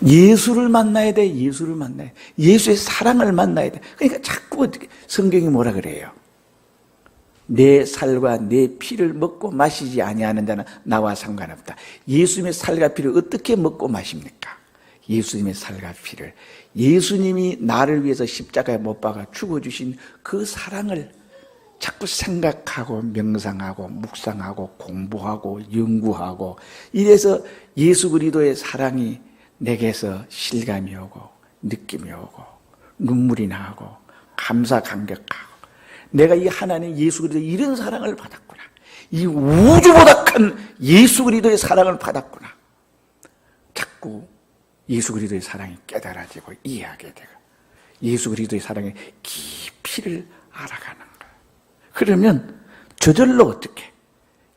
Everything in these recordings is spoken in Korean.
예수를 만나야 돼. 예수를 만나야 돼. 예수의 사랑을 만나야 돼. 그러니까 자꾸 어떻게 성경이 뭐라 그래요? 내 살과 내 피를 먹고 마시지 아니하는 자는 나와 상관없다. 예수님의 살과 피를 어떻게 먹고 마십니까? 예수님의 살과 피를, 예수님이 나를 위해서 십자가에 못 박아 죽어주신 그 사랑을 자꾸 생각하고 명상하고 묵상하고 공부하고 연구하고, 이래서 예수 그리스도의 사랑이 내게서 실감이 오고 느낌이 오고 눈물이 나고 감사 감격하고, 내가 이 하나님 예수 그리스도 이런 사랑을 받았구나, 이 우주보다 큰 예수 그리스도의 사랑을 받았구나, 자꾸 예수 그리스도의 사랑이 깨달아지고 이해하게 되고 예수 그리스도의 사랑의 깊이를 알아가는 거예요. 그러면 저절로 어떻게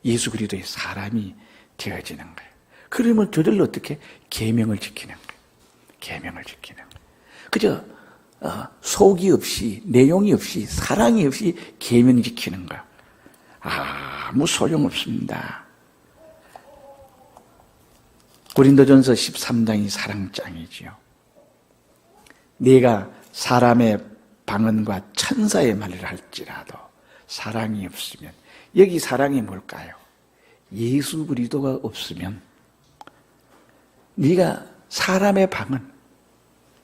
예수 그리스도의 사람이 되어지는 거예요. 그러면 저절로 어떻게 계명을 지키는 거예요. 계명을 지키는 거예요. 그저 속이 없이 내용이 없이 사랑이 없이 계명 지키는 거예요. 아무 소용없습니다. 고린도전서 13장이 사랑장이지요. 네가 사람의 방언과 천사의 말을 할지라도 사랑이 없으면, 여기 사랑이 뭘까요? 예수 그리스도가 없으면 네가 사람의 방언,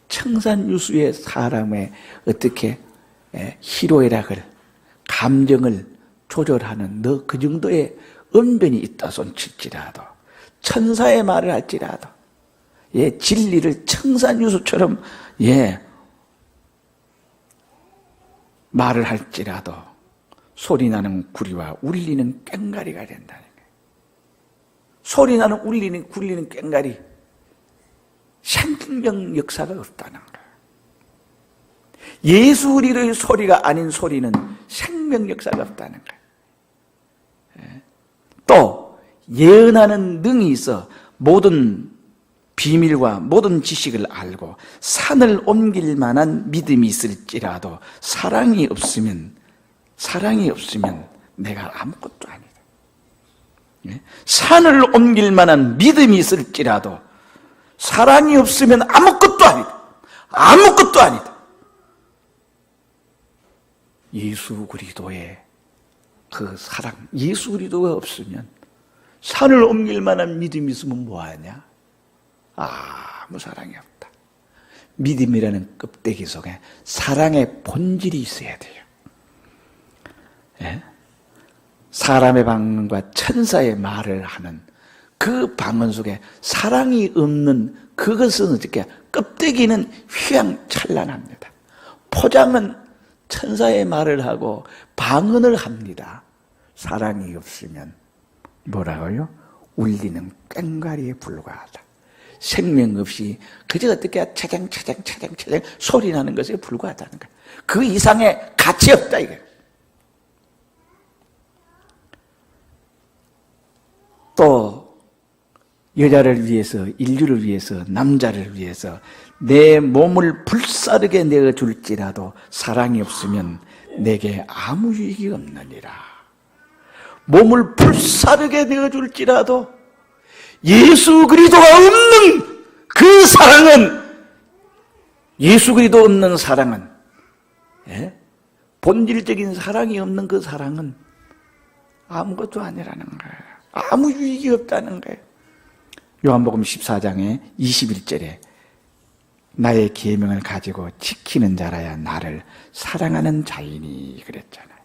청산유수의 사람의 어떻게 희로애락을, 감정을 조절하는 너 그 정도의 언변이 있다 손칠지라도, 천사의 말을 할지라도, 진리를 청산유수처럼 말을 할지라도 소리나는 구리와 울리는 꽹가리가 된다는 거예요. 소리나는 울리는 굴리는 꽹가리, 생명 역사가 없다는 거예요. 예수 그리스도의 소리가 아닌 소리는 생명 역사가 없다는 거예요. 또 예언하는 능이 있어 모든 비밀과 모든 지식을 알고 산을 옮길 만한 믿음이 있을지라도 사랑이 없으면 내가 아무것도 아니다. 산을 옮길 만한 믿음이 있을지라도 사랑이 없으면 아무것도 아니다. 아무것도 아니다. 예수 그리스도의 그 사랑, 예수 그리스도가 없으면 산을 옮길 만한 믿음이 있으면 뭐하냐? 아무 사랑이 없다. 믿음이라는 껍데기 속에 사랑의 본질이 있어야 돼요. 사람의 방언과 천사의 말을 하는 그 방언 속에 사랑이 없는 그것은 어떻게, 껍데기는 휘황찬란합니다. 포장은 천사의 말을 하고 방언을 합니다. 사랑이 없으면 뭐라고요? 울리는 꽹과리에 불과하다. 생명 없이 그저 어떻게 차장 소리 나는 것에 불과하다는 거예요. 그 이상의 가치 없다 이거예요. 또 여자를 위해서, 인류를 위해서, 남자를 위해서 내 몸을 불사르게 내어줄지라도 사랑이 없으면 내게 아무 유익이 없느니라. 몸을 불사르게 내어줄지라도 예수 그리스도가 없는 그 사랑은, 예수 그리스도 없는 사랑은, 본질적인 사랑이 없는 그 사랑은 아무것도 아니라는 거예요. 아무 유익이 없다는 거예요. 요한복음 14장에 21절에 나의 계명을 가지고 지키는 자라야 나를 사랑하는 자이니 그랬잖아요.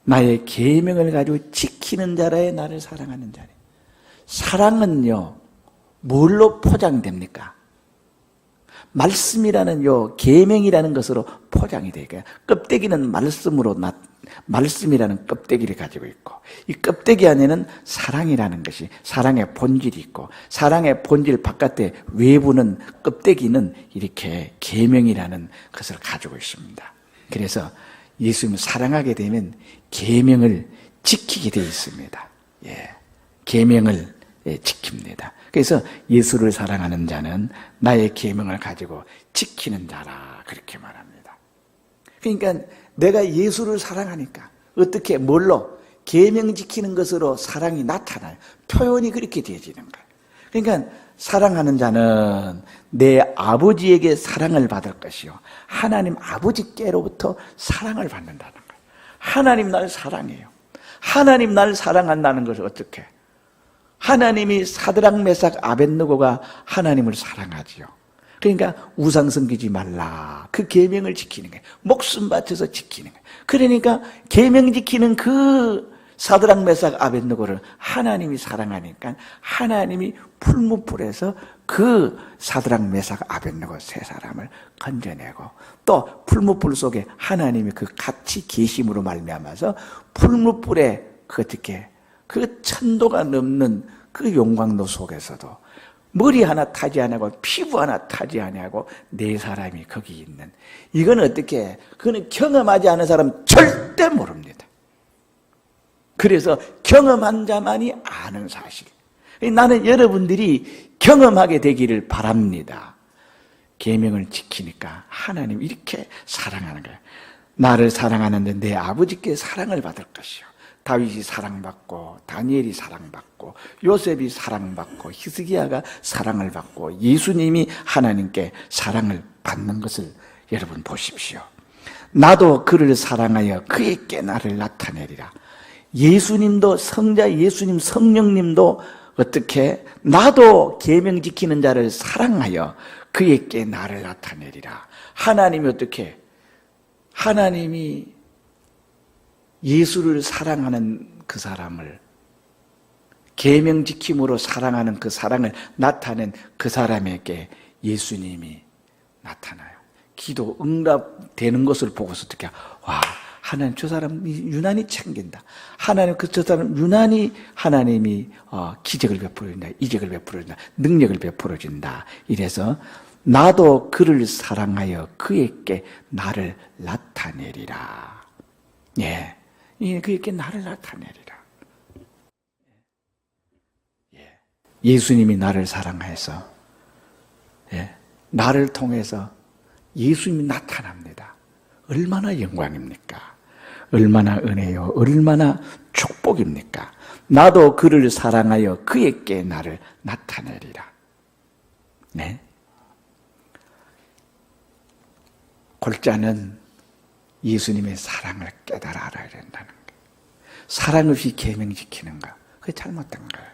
나의 계명을 가지고 지키는 자라야 나를 사랑하는 자니. 사랑은요, 뭘로 포장됩니까? 말씀이라는 계명이라는 것으로 포장이 되니까, 껍데기는 말씀이라는 껍데기를 가지고 있고, 이 껍데기 안에는 사랑이라는 것이, 사랑의 본질이 있고, 사랑의 본질 바깥에 외부는, 껍데기는 이렇게 계명이라는 것을 가지고 있습니다. 그래서 예수님을 사랑하게 되면 계명을 지키게 되어 있습니다. 계명을 지킵니다. 그래서 예수를 사랑하는 자는 나의 계명을 가지고 지키는 자라, 그렇게 말합니다. 그러니까 내가 예수를 사랑하니까 어떻게, 뭘로? 계명 지키는 것으로 사랑이 나타나요. 표현이 그렇게 되어지는 거예요. 그러니까 사랑하는 자는 내 아버지에게 사랑을 받을 것이요 하나님 아버지께로부터 사랑을 받는다는 거예요. 하나님 날 사랑해요. 하나님 날 사랑한다는 것을 어떻게? 하나님이 사드락 메삭 아벳느고가 하나님을 사랑하지요. 그러니까 우상 섬기지 말라. 그 계명을 지키는 거예요. 목숨 바쳐서 지키는 거예요. 그러니까 계명 지키는 그 사드락 메삭 아벳느고를 하나님이 사랑하니까 하나님이 풀무불에서 그 사드락 메삭 아벳느고 세 사람을 건져내고 또 풀무불 속에 하나님이 그 같이 계심으로 말미암아서 풀무불에 그 어떻게 그 천도가 넘는 그 용광로 속에서도 머리 하나 타지 아니하고 피부 하나 타지 아니하고 네 사람이 거기 있는 이건 어떻게 그거는 경험하지 않은 사람은 절대 모릅니다. 그래서 경험한 자만이 아는 사실. 나는 여러분들이 경험하게 되기를 바랍니다. 계명을 지키니까 하나님 이렇게 사랑하는 거예요. 나를 사랑하는데 내 아버지께 사랑을 받을 것이요. 다윗이 사랑받고 다니엘이 사랑받고 요셉이 사랑받고 히스기야가 사랑을 받고 예수님이 하나님께 사랑을 받는 것을 여러분 보십시오. 나도 그를 사랑하여 그에게 나를 나타내리라. 예수님도 성자 예수님 성령님도 어떻게 나도 계명 지키는 자를 사랑하여 그에게 나를 나타내리라. 하나님이 어떻게 하나님이 예수를 사랑하는 그 사람을 계명 지킴으로 사랑하는 그 사랑을 나타낸 그 사람에게 예수님이 나타나요. 기도 응답되는 것을 보고서 어떻게 와 하나님 저 사람 유난히 챙긴다. 하나님 저 사람 유난히 하나님이 기적을 베풀어준다. 이적을 베풀어준다. 능력을 베풀어준다. 이래서 나도 그를 사랑하여 그에게 나를 나타내리라. 예, 그에게 나를 나타내리라. 예, 예수님이 나를 사랑해서 나를 통해서 예수님이 나타납니다. 얼마나 영광입니까? 얼마나 은혜요? 얼마나 축복입니까? 나도 그를 사랑하여 그에게 나를 나타내리라. 네. 골자는 예수님의 사랑을 깨달아 알아야 된다는 거예요. 사랑 없이 계명 지키는 거, 그게 잘못된 거예요.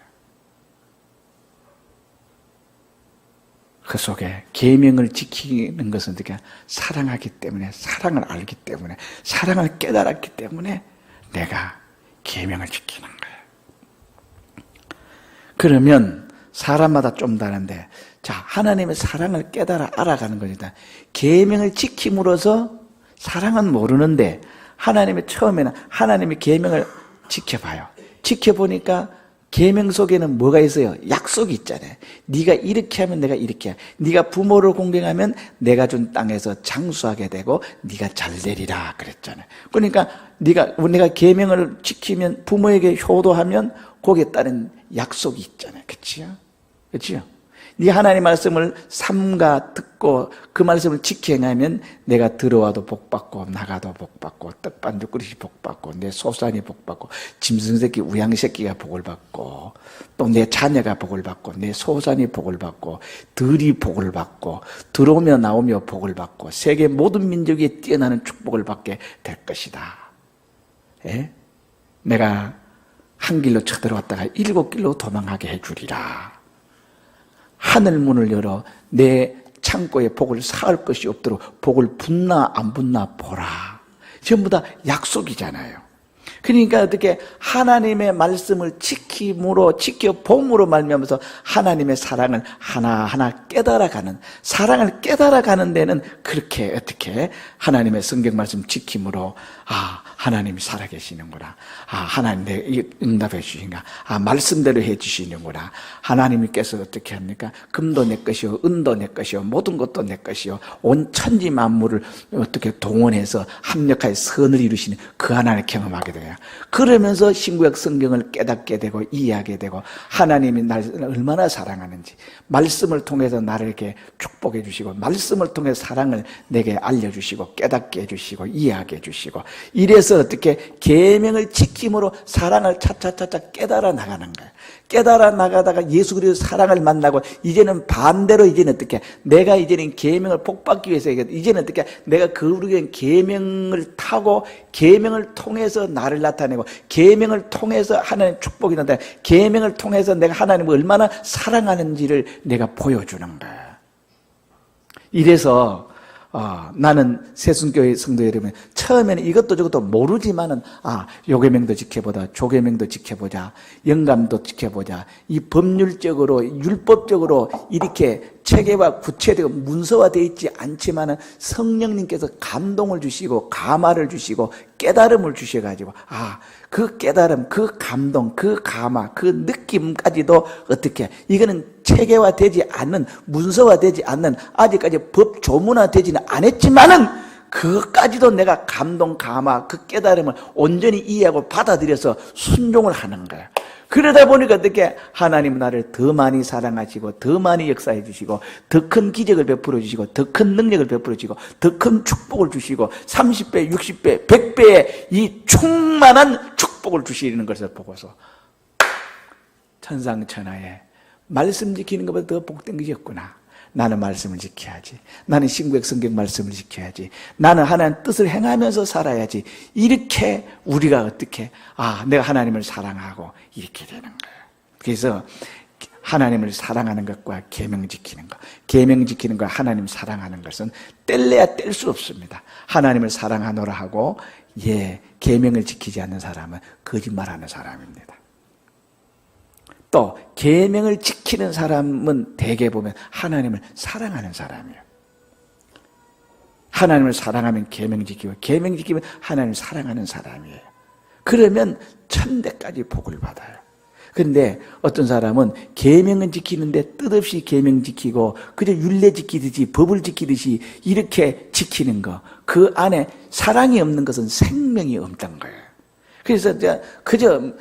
그 속에 계명을 지키는 것은 어떻게 사랑하기 때문에 사랑을 알기 때문에 사랑을 깨달았기 때문에 내가 계명을 지키는 거예요. 그러면 사람마다 좀 다른데 자 하나님의 사랑을 깨달아 알아가는 것이다. 계명을 지킴으로써 사랑은 모르는데 하나님의 처음에는 하나님의 계명을 지켜봐요. 지켜보니까 계명 속에는 뭐가 있어요? 약속이 있잖아요. 네가 이렇게 하면 내가 이렇게 해. 네가 부모를 공경하면 내가 준 땅에서 장수하게 되고 네가 잘 되리라 그랬잖아요. 그러니까 내가 계명을 지키면 부모에게 효도하면 거기에 따른 약속이 있잖아요. 그렇지요? 그렇지요? 네 하나님 말씀을 삼가 듣고 그 말씀을 지켜 행하면 내가 들어와도 복받고 나가도 복받고 떡반죽 그릇이 복받고 내 소산이 복받고 짐승새끼 우양새끼가 복을 받고 또 내 자녀가 복을 받고 내 소산이 복을 받고 들이 복을 받고 들어오며 나오며 복을 받고 세계 모든 민족이 뛰어나는 축복을 받게 될 것이다. 예? 내가 한 길로 쳐들어왔다가 7길로 도망하게 해주리라. 하늘 문을 열어 내 창고에 복을 쌓을 것이 없도록 복을 붓나 안 붓나 보라. 전부 다 약속이잖아요. 그러니까 어떻게 하나님의 말씀을 지켜봄으로 말미암아서 하나님의 사랑을 하나하나 깨달아가는 사랑을 깨달아가는 데는 그렇게 어떻게 하나님의 성경 말씀 지킴으로 하나님이 살아계시는구나. 하나님 내 응답해 주신가. 말씀대로 해 주시는구나. 하나님께서 어떻게 합니까? 금도 내 것이요 은도 내 것이요 모든 것도 내 것이요 온 천지 만물을 어떻게 동원해서 합력하여 선을 이루시는 그 하나님을 경험하게 돼요. 그러면서 신구약 성경을 깨닫게 되고 이해하게 되고 하나님이 나를 얼마나 사랑하는지 말씀을 통해서 나를 이렇게 축복해 주시고 말씀을 통해 사랑을 내게 알려주시고 깨닫게 해주시고 이해하게 해주시고 이래서 어떻게 계명을 지킴으로 사랑을 차차차차 깨달아 나가는 거예요. 깨달아 나가다가 예수 그리스도의 사랑을 만나고 이제는 반대로 이제는 어떻게 내가 이제는 계명을 복받기 위해서 이제는 어떻게 내가 거룩한 계명을 타고 계명을 통해서 나를 나타내고 계명을 통해서 하나님의 축복이 나타나 계명을 통해서 내가 하나님을 얼마나 사랑하는지를 내가 보여주는 거야. 이래서 나는 새순교회 성도 여러분, 처음에는 이것도 저것도 모르지만은, 요계명도 지켜보자, 조계명도 지켜보자, 영감도 지켜보자, 이 법률적으로, 율법적으로 이렇게 체계와 구체되고 문서화되어 있지 않지만은 성령님께서 감동을 주시고, 감화를 주시고, 깨달음을 주셔가지고, 그 깨달음, 그 감동, 그 감화, 그 느낌까지도 어떻게, 이거는 체계화되지 않는, 문서화되지 않는, 아직까지 법 조문화되지는 않았지만은, 그것까지도 내가 감동, 감화, 그 깨달음을 온전히 이해하고 받아들여서 순종을 하는 거야. 그러다 보니까 어떻게 하나님은 나를 더 많이 사랑하시고 더 많이 역사해 주시고 더 큰 기적을 베풀어 주시고 더 큰 능력을 베풀어 주시고 더 큰 축복을 주시고 30배, 60배, 100배의 이 충만한 축복을 주시는 것을 보고서 천상천하에 말씀 지키는 것보다 더 복된 것이 없구나. 나는 말씀을 지켜야지. 나는 신구약 성경 말씀을 지켜야지. 나는 하나님 뜻을 행하면서 살아야지. 이렇게 우리가 어떻게 내가 하나님을 사랑하고 이렇게 되는 거예요. 그래서 하나님을 사랑하는 것과 계명 지키는 것, 계명 지키는 것과 하나님 사랑하는 것은 뗄래야 뗄 수 없습니다. 하나님을 사랑하노라 하고 계명을 지키지 않는 사람은 거짓말하는 사람입니다. 또 계명을 지키는 사람은 대개 보면 하나님을 사랑하는 사람이에요. 하나님을 사랑하면 계명 지키고 계명 지키면 하나님을 사랑하는 사람이에요. 그러면 천대까지 복을 받아요. 그런데 어떤 사람은 계명은 지키는데 뜻없이 계명 지키고 그저 율례 지키듯이 법을 지키듯이 이렇게 지키는 거, 그 안에 사랑이 없는 것은 생명이 없던 거예요. 그래서 그저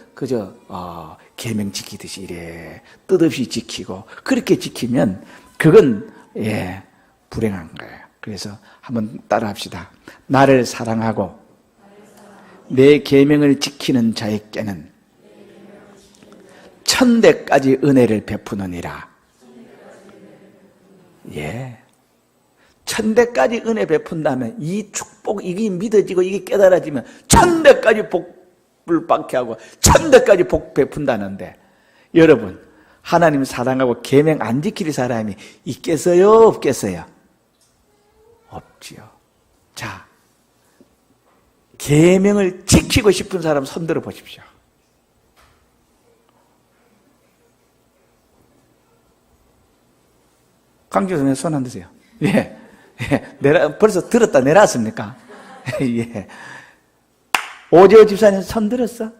계명 지키듯이 이래 뜻없이 지키고 그렇게 지키면 그건 불행한 거예요. 그래서 한번 따라합시다. 나를 사랑하고 내 계명을 지키는 자에게는 천대까지 은혜를 베푸느니라. 천대까지 은혜 베푼다면 이 축복 이게 믿어지고 이게 깨달아지면 천대까지 복을 받게 하고 천대까지 복 베푼다는데, 여러분 하나님 사랑하고 계명 안 지킬 사람이 있겠어요, 없겠어요? 없지요. 자, 계명을 지키고 싶은 사람 손 들어 보십시오. 강조선에 손 안 드세요. 벌써 들었다 내놨습니까? 오재호 집사님 손 들었어?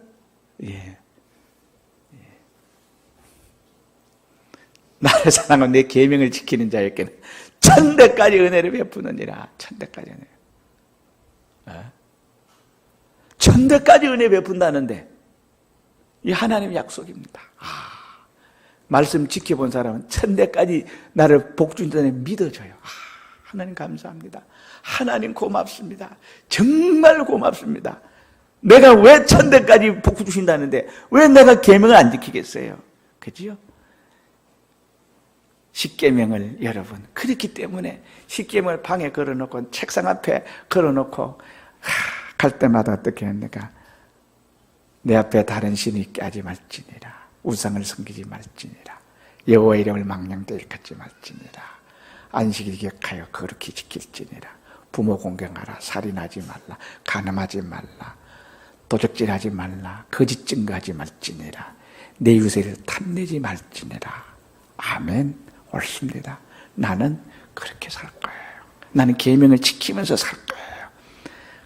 나를 사랑하고 내 계명을 지키는 자에게는 천대까지 은혜를 베푸느니라. 천대까지 은혜. 천대까지 은혜 베푼다는데 이 하나님의 약속입니다. 말씀 지켜본 사람은 천대까지 나를 복 준다는 믿어줘요. 하나님 감사합니다. 하나님 고맙습니다. 정말 고맙습니다. 내가 왜 천대까지 복 주신다는데 왜 내가 계명을 안 지키겠어요? 그죠? 십계명을 여러분, 그렇기 때문에 십계명을 방에 걸어놓고 책상 앞에 걸어놓고 갈 때마다 어떻게 합니까? 내 앞에 다른 신이 있게 하지 말지니라. 우상을 섬기지 말지니라. 여호와의 이름을 망령되이 일컫지 말지니라. 안식일 기억하여 거룩히 지킬지니라. 부모 공경하라. 살인하지 말라. 간음하지 말라. 도적질하지 말라. 거짓 증거하지 말지니라. 내 이웃을 탐내지 말지니라. 아멘. 옳습니다. 나는 그렇게 살 거예요. 나는 계명을 지키면서 살 거예요.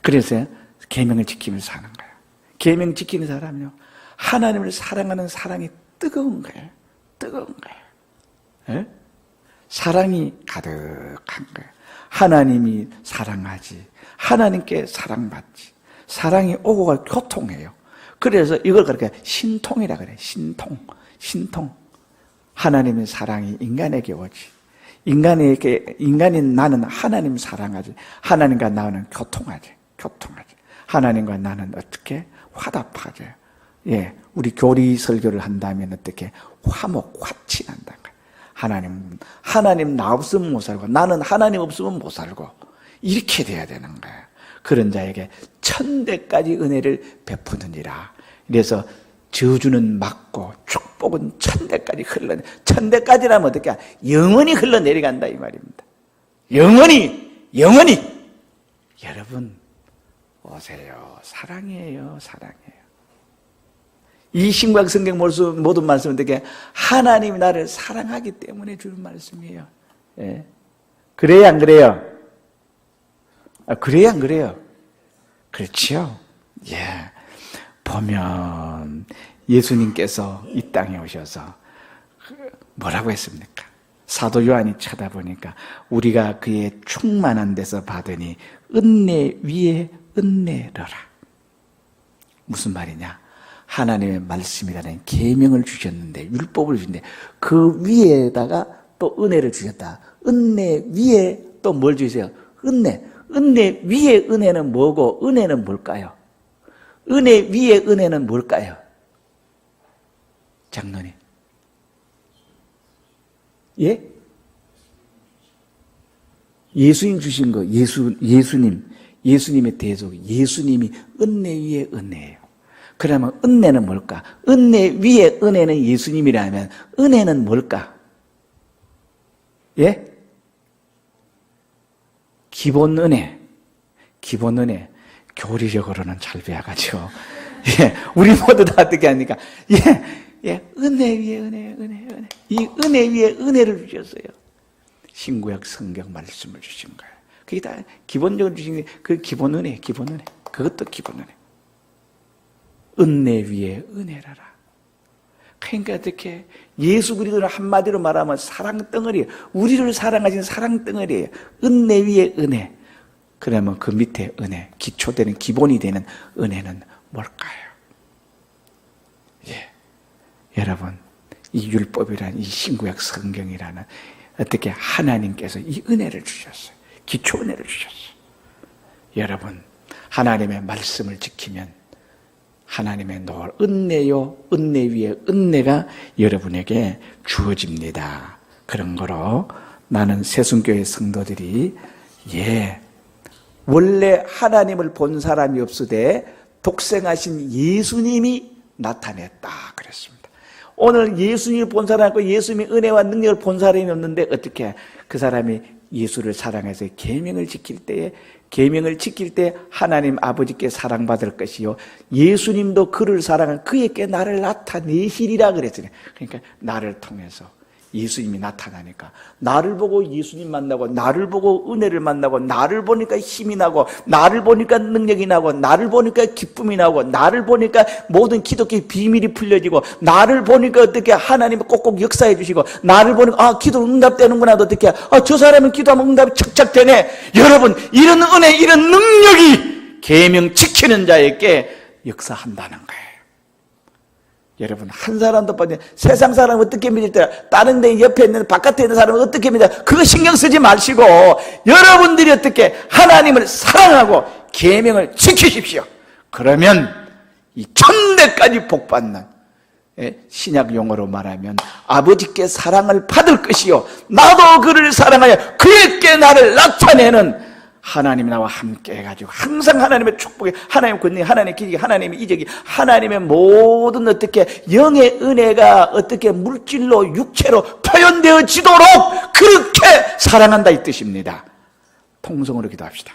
그래서 계명을 지키면서 사는 거예요. 계명 지키는 사람은요, 하나님을 사랑하는 사랑이 뜨거운 거예요. 뜨거운 거예요. 사랑이 가득한 거예요. 하나님이 사랑하지, 하나님께 사랑받지. 사랑이 오고 갈 교통해요. 그래서 이걸 그렇게 신통이라 그래요. 신통. 하나님의 사랑이 인간에게 오지. 인간인 나는 하나님 사랑하지. 하나님과 나는 교통하지. 하나님과 나는 어떻게 화답하지. 예, 우리 교리 설교를 한다면 어떻게 화목, 화친한다. 하나님 나 없으면 못 살고 나는 하나님 없으면 못 살고 이렇게 돼야 되는 거예요. 그런 자에게 천대까지 은혜를 베푸느니라. 그래서 저주는 막고 축복은 천대까지 흘러내. 천대까지라면 어떻게? 영원히 흘러내려간다 이 말입니다. 영원히. 여러분 오세요. 사랑이에요. 이 신구약 성경 모든 말씀은 어떻게? 하나님이 나를 사랑하기 때문에 주는 말씀이에요. 예. 그래요, 안 그래요? 그래요, 안 그래요? 그렇지요? 예. 보면 예수님께서 이 땅에 오셔서 뭐라고 했습니까? 사도 요한이 쳐다보니까 우리가 그의 충만한 데서 받으니 은혜 위에 은혜더라. 무슨 말이냐? 하나님의 말씀이라는 계명을 주셨는데, 율법을 주셨는데 그 위에다가 또 은혜를 주셨다. 은혜 위에 또 뭘 주세요? 은혜 위에 은혜는 뭐고 은혜는 뭘까요? 은혜 위에 은혜는 뭘까요? 장로님. 예? 예수님 주신 거, 예수님의 대속, 예수님이 은혜 위에 은혜예요. 그러면 은혜는 뭘까? 은혜 위에 은혜는 예수님이라면 은혜는 뭘까? 예? 기본 은혜. 교리적으로는 잘 배워가지고. 예, 우리 모두 다 어떻게 합니까? 예, 은혜 위에 은혜. 이 은혜 위에 은혜를 주셨어요. 신구약 성경 말씀을 주신 거예요. 그게 다 기본적으로 주신 게 그 기본 은혜. 그것도 기본 은혜. 은혜 위에 은혜라라. 그러니까 어떻게? 예수 그리스도는 한마디로 말하면 사랑 덩어리예요. 우리를 사랑하신 사랑 덩어리예요. 은혜 위에 은혜. 그러면 그 밑에 은혜, 기초되는 기본이 되는 은혜는 뭘까요? 예, 여러분 이 율법이라는 이 신구약 성경이라는 어떻게 하나님께서 이 은혜를 주셨어요. 기초 은혜를 주셨어요. 여러분 하나님의 말씀을 지키면 하나님의 노을 은혜요 은혜 위에 은혜가 여러분에게 주어집니다. 그런 거로 나는 새순교회 성도들이 원래 하나님을 본 사람이 없으되 독생하신 예수님이 나타냈다 그랬습니다. 오늘 예수님을 본 사람이 없고 예수님의 은혜와 능력을 본 사람이 없는데 어떻게 그 사람이 예수를 사랑해서 계명을 지킬 때 하나님 아버지께 사랑받을 것이요 예수님도 그를 사랑한 그에게 나를 나타내시리라 그랬어요. 그러니까 나를 통해서 예수님이 나타나니까 나를 보고 예수님 만나고 나를 보고 은혜를 만나고 나를 보니까 힘이 나고 나를 보니까 능력이 나고 나를 보니까 기쁨이 나고 나를 보니까 모든 기독교의 비밀이 풀려지고 나를 보니까 어떻게 하나님이 꼭꼭 역사해 주시고 나를 보니까 기도 응답되는구나 어떻게 저 사람은 기도하면 응답이 착착 되네. 여러분 이런 은혜 이런 능력이 계명 지키는 자에게 역사한다는 거예요. 여러분 한 사람도 빠져 세상 사람은 어떻게 믿을 때 다른 데 옆에 있는 바깥에 있는 사람은 어떻게 믿어? 그거 신경 쓰지 마시고 여러분들이 어떻게 하나님을 사랑하고 계명을 지키십시오. 그러면 이 천대까지 복받는 신약 용어로 말하면 아버지께 사랑을 받을 것이요 나도 그를 사랑하여 그에게 나를 나타내는 하나님이 나와 함께 해가지고 항상 하나님의 축복이 하나님의 권능이 하나님의 기적이 하나님의 이적이 하나님의 모든 어떻게 영의 은혜가 어떻게 물질로 육체로 표현되어지도록 그렇게 사랑한다 이 뜻입니다. 통성으로 기도합시다.